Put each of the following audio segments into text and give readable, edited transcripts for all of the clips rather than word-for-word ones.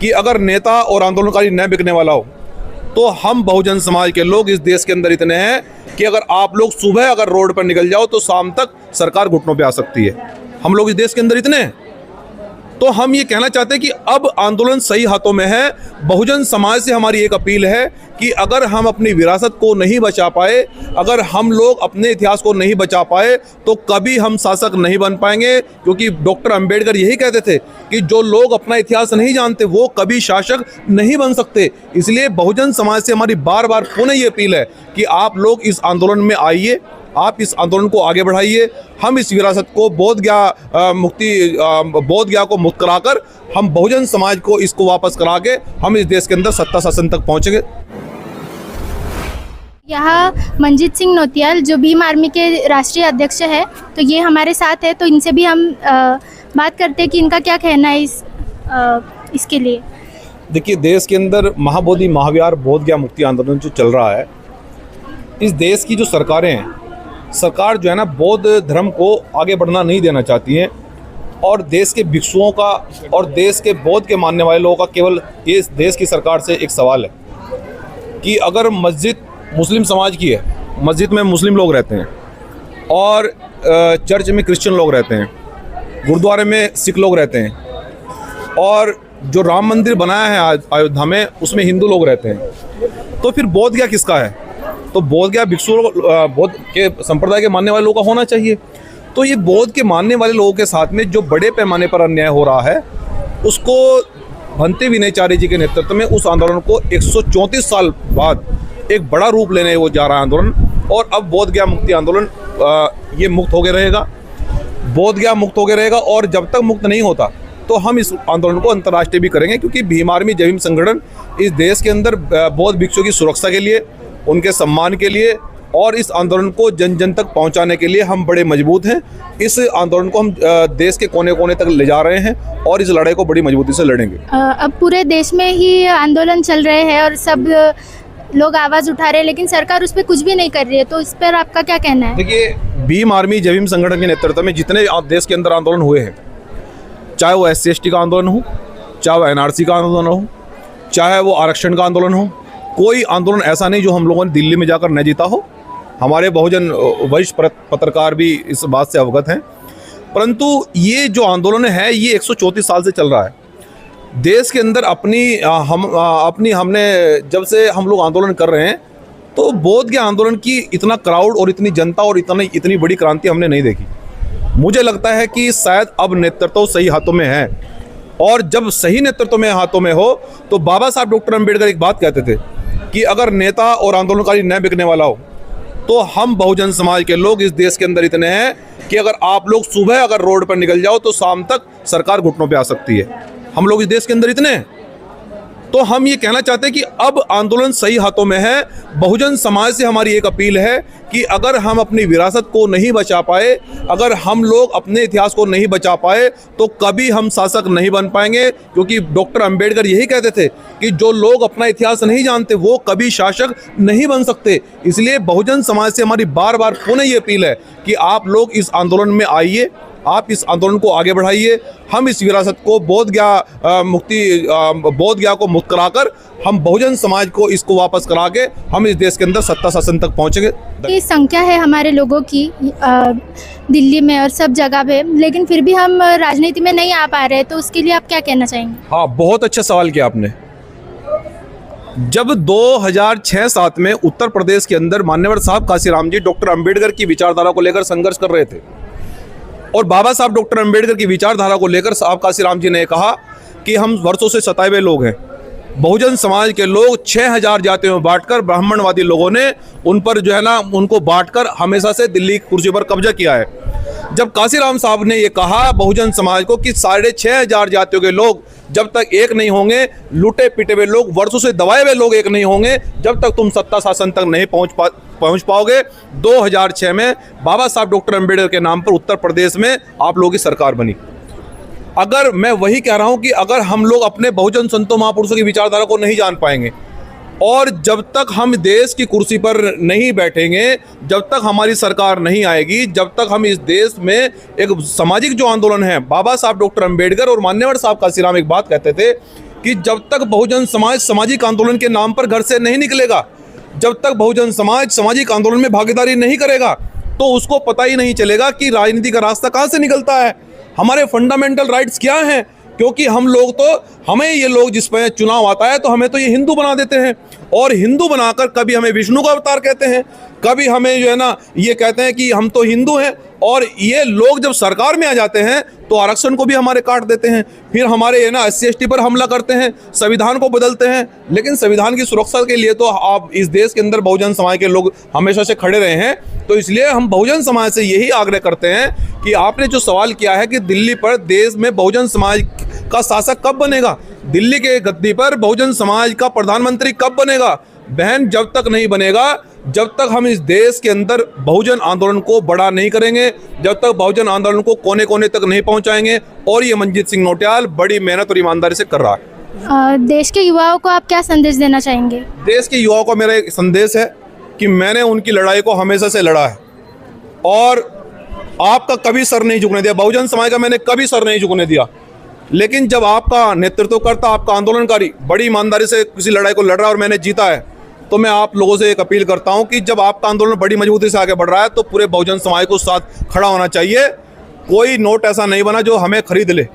कि अगर नेता और आंदोलनकारी न बिकने वाला हो तो हम बहुजन समाज के लोग इस देश के अंदर इतने हैं कि अगर आप लोग सुबह अगर रोड पर निकल जाओ तो शाम तक सरकार घुटनों पे आ सकती है। हम लोग इस देश के अंदर इतने हैं। तो हम ये कहना चाहते हैं कि अब आंदोलन सही हाथों में है। बहुजन समाज से हमारी एक अपील है कि अगर हम अपनी विरासत को नहीं बचा पाए, अगर हम लोग अपने इतिहास को नहीं बचा पाए तो कभी हम शासक नहीं बन पाएंगे, क्योंकि डॉक्टर अंबेडकर यही कहते थे कि जो लोग अपना इतिहास नहीं जानते वो कभी शासक नहीं बन सकते। इसलिए बहुजन समाज से हमारी बार बार पुनः ये अपील है कि आप लोग इस आंदोलन में आइए, आप इस आंदोलन को आगे बढ़ाइए। हम इस विरासत को बोध गया को मुक्त कराकर हम बहुजन समाज को इसको वापस करा के हम इस देश के अंदर सत्ता शासन तक पहुंचेंगे। यहाँ मंजीत सिंह नौतियाल जो भीम आर्मी के राष्ट्रीय अध्यक्ष है, तो ये हमारे साथ है, तो इनसे भी हम बात करते हैं कि इनका क्या कहना है इसके लिए। देखिए, देश के अंदर महाबोधि महाविहार बोध गया मुक्ति आंदोलन जो चल रहा है, इस देश की जो सरकारें हैं, सरकार जो है ना बौद्ध धर्म को आगे बढ़ना नहीं देना चाहती हैं और देश के भिक्षुओं का और देश के बौद्ध के मानने वाले लोगों का केवल इस देश की सरकार से एक सवाल है कि अगर मस्जिद मुस्लिम समाज की है, मस्जिद में मुस्लिम लोग रहते हैं और चर्च में क्रिश्चियन लोग रहते हैं, गुरुद्वारे में सिख लोग रहते हैं और जो राम मंदिर बनाया है अयोध्या में उसमें हिंदू लोग रहते हैं, तो फिर बोध गया किसका है? तो बोध गया भिक्षु बौद्ध के संप्रदाय के मानने वाले लोगों का होना चाहिए। तो ये बौद्ध के मानने वाले लोगों के साथ में जो बड़े पैमाने पर अन्याय हो रहा है उसको भंते विनयचार्य जी के नेतृत्व में उस आंदोलन को 134 साल बाद एक बड़ा रूप लेने वो जा रहा है आंदोलन। और अब बोध गया मुक्ति आंदोलन ये मुक्त हो गया रहेगा, बोध गया मुक्त हो गया रहेगा। और जब तक मुक्त नहीं होता तो हम इस आंदोलन को अंतर्राष्ट्रीय भी करेंगे, क्योंकि भीम आर्मी जय भीम संगठन इस देश के अंदर बौद्ध भिक्षुओं की सुरक्षा के लिए, उनके सम्मान के लिए और इस आंदोलन को जन जन तक पहुंचाने के लिए हम बड़े मजबूत हैं। इस आंदोलन को हम देश के कोने कोने तक ले जा रहे हैं और इस लड़ाई को बड़ी मजबूती से लड़ेंगे। अब पूरे देश में ही आंदोलन चल रहे हैं और सब लोग आवाज़ उठा रहे हैं, लेकिन सरकार उस पर कुछ भी नहीं कर रही है, तो इस पर आपका क्या कहना है? देखिए, भीम आर्मी जय भीम संगठन के नेतृत्व में जितने देश के अंदर आंदोलन हुए हैं, चाहे वो SC/ST का आंदोलन हो, चाहे वो NRC का आंदोलन हो, चाहे वो आरक्षण का आंदोलन हो, कोई आंदोलन ऐसा नहीं जो हम लोगों ने दिल्ली में जाकर न जीता हो। हमारे बहुजन वरिष्ठ पत्रकार भी इस बात से अवगत हैं। परंतु ये जो आंदोलन है ये 134 साल से चल रहा है देश के अंदर। हमने जब से हम लोग आंदोलन कर रहे हैं तो बोध गया आंदोलन की इतना क्राउड और इतनी जनता और इतनी बड़ी क्रांति हमने नहीं देखी। मुझे लगता है कि शायद अब नेतृत्व सही हाथों में है, और जब सही नेतृत्व में हाथों में हो तो बाबा साहब डॉक्टर अंबेडकर एक बात कहते थे कि अगर नेता और आंदोलनकारी न बिकने वाला हो तो हम बहुजन समाज के लोग इस देश के अंदर इतने हैं कि अगर आप लोग सुबह अगर रोड पर निकल जाओ तो शाम तक सरकार घुटनों पे आ सकती है। हम लोग इस देश के अंदर इतने हैं। तो हम ये कहना चाहते हैं कि अब आंदोलन सही हाथों में है। बहुजन समाज से हमारी एक अपील है कि अगर हम अपनी विरासत को नहीं बचा पाए, अगर हम लोग अपने इतिहास को नहीं बचा पाए तो कभी हम शासक नहीं बन पाएंगे, क्योंकि डॉक्टर अंबेडकर यही कहते थे कि जो लोग अपना इतिहास नहीं जानते वो कभी शासक नहीं बन सकते। इसलिए बहुजन समाज से हमारी बार बार पुनः ये अपील है कि आप लोग इस आंदोलन में आइए, आप इस आंदोलन को आगे बढ़ाइए। हम इस विरासत को बोध गया को मुक्त कराकर हम बहुजन समाज को इसको वापस करा के हम इस देश के अंदर सत्ता शासन तक पहुंचेंगे। ये संख्या है हमारे लोगों की दिल्ली में और सब जगह पे, लेकिन फिर भी हम राजनीति में नहीं आ पा रहे, तो उसके लिए आप क्या कहना चाहेंगे? हाँ, बहुत अच्छा सवाल किया आपने। जब 2006-07 में उत्तर प्रदेश के अंदर मान्यवर साहब काशीराम जी डॉक्टर अंबेडकर की विचारधारा को लेकर संघर्ष कर रहे थे और बाबा साहब डॉक्टर अंबेडकर की विचारधारा को लेकर साहब काशीराम जी ने कहा कि हम वर्षों से सताए हुए लोग हैं, बहुजन समाज के लोग 6000 जातियों में बांटकर ब्राह्मणवादी लोगों ने उन पर जो है ना उनको बांटकर हमेशा से दिल्ली की कुर्सी पर कब्जा किया है। जब काशीराम साहब ने ये कहा बहुजन समाज को कि 6500 जातियों के लोग जब तक एक नहीं होंगे, लूटे पिटे हुए लोग, वर्षों से दबाए हुए लोग एक नहीं होंगे, जब तक तुम सत्ता शासन तक नहीं पहुंच पाओगे। 2006 में बाबा साहब डॉक्टर अंबेडकर के नाम पर उत्तर प्रदेश में आप लोगों की सरकार बनी। अगर मैं वही कह रहा हूं कि अगर हम लोग अपने बहुजन संतों महापुरुषों की विचारधारा को नहीं जान पाएंगे और जब तक हम देश की कुर्सी पर नहीं बैठेंगे, जब तक हमारी सरकार नहीं आएगी, जब तक हम इस देश में एक सामाजिक जो आंदोलन है, बाबा साहब डॉक्टर अंबेडकर और मान्यवर साहब काशीराम एक बात कहते थे कि जब तक बहुजन समाज सामाजिक आंदोलन के नाम पर घर से नहीं निकलेगा, जब तक बहुजन समाज सामाजिक आंदोलन में भागीदारी नहीं करेगा, तो उसको पता ही नहीं चलेगा कि राजनीति का रास्ता कहाँ से निकलता है, हमारे फंडामेंटल राइट्स क्या हैं। क्योंकि हम लोग तो, हमें ये लोग जिस पर चुनाव आता है तो हमें तो ये हिंदू बना देते हैं, और हिंदू बनाकर कभी हमें विष्णु का अवतार कहते हैं, कभी हमें जो है ना ये कहते हैं कि हम तो हिंदू हैं, और ये लोग जब सरकार में आ जाते हैं तो आरक्षण को भी हमारे काट देते हैं, फिर हमारे है ना SC/ST पर हमला करते हैं, संविधान को बदलते हैं। लेकिन संविधान की सुरक्षा के लिए तो आप इस देश के अंदर बहुजन समाज के लोग हमेशा से खड़े रहे हैं। तो इसलिए हम बहुजन समाज से यही आग्रह करते हैं कि आपने जो सवाल किया है कि दिल्ली पर देश में बहुजन समाज का शासक कब बनेगा, दिल्ली के गद्दी पर बहुजन समाज का प्रधानमंत्री कब बनेगा, बहन जब तक नहीं बनेगा, जब तक हम इस देश के अंदर बहुजन आंदोलन को बड़ा नहीं करेंगे, जब तक बहुजन आंदोलन को कोने कोने तक नहीं पहुंचाएंगे। और ये मनजीत सिंह नौटियाल बड़ी मेहनत और ईमानदारी से कर रहा है। देश के युवाओं को आप क्या संदेश देना चाहेंगे? देश के युवाओं को मेरा एक संदेश है कि मैंने उनकी लड़ाई को हमेशा से लड़ा है, और आपका कभी सर नहीं झुकने दिया, बहुजन समाज का मैंने कभी सर नहीं झुकने दिया। लेकिन जब आपका नेतृत्व करता, आपका आंदोलनकारी बड़ी ईमानदारी से किसी लड़ाई को लड़ रहा है और मैंने जीता है, तो मैं आप लोगों से एक अपील करता हूं कि जब आपका आंदोलन बड़ी मजबूती से आगे बढ़ रहा है तो पूरे बहुजन समाज को साथ खड़ा होना चाहिए। कोई नोट ऐसा नहीं बना जो हमें खरीद ले,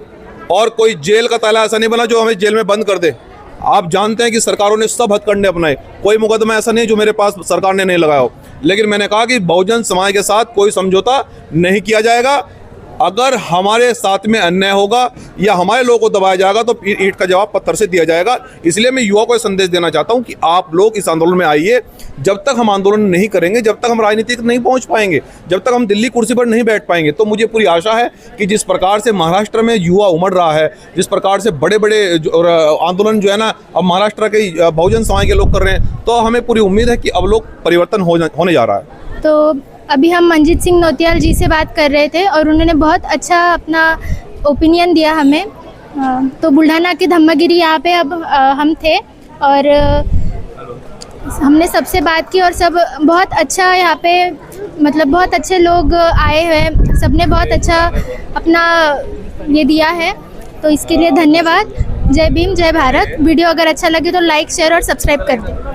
और कोई जेल का ताला ऐसा नहीं बना जो हमें जेल में बंद कर दे। आप जानते हैं कि सरकारों ने सब हथकंडे अपनाए, कोई मुकदमा ऐसा नहीं जो मेरे पास सरकार ने नहीं लगाया हो। लेकिन मैंने कहा कि बहुजन समाज के साथ कोई समझौता नहीं किया जाएगा। अगर हमारे साथ में अन्याय होगा या हमारे लोगों को दबाया जाएगा तो फिर ईंट का जवाब पत्थर से दिया जाएगा। इसलिए मैं युवाओं को संदेश देना चाहता हूं कि आप लोग इस आंदोलन में आइए। जब तक हम आंदोलन नहीं करेंगे, जब तक हम राजनीति नहीं पहुंच पाएंगे, जब तक हम दिल्ली कुर्सी पर नहीं बैठ पाएंगे, तो मुझे पूरी आशा है कि जिस प्रकार से महाराष्ट्र में युवा उमड़ रहा है, जिस प्रकार से बड़े बड़े आंदोलन जो है ना अब महाराष्ट्र के बहुजन समाज के लोग कर रहे हैं, तो हमें पूरी उम्मीद है कि अब लोग परिवर्तन होने जा रहा है। तो अभी हम मनजीत सिंह नौटियाल जी से बात कर रहे थे और उन्होंने बहुत अच्छा अपना ओपिनियन दिया हमें। तो बुल्ढाना के धम्मगिरी यहाँ पे अब हम थे और हमने सबसे बात की और सब बहुत अच्छा यहाँ पे, मतलब बहुत अच्छे लोग आए हैं, सबने बहुत अच्छा अपना ये दिया है। तो इसके लिए धन्यवाद। जय भीम, जय भारत। वीडियो अगर अच्छा लगे तो लाइक, शेयर और सब्सक्राइब कर दें।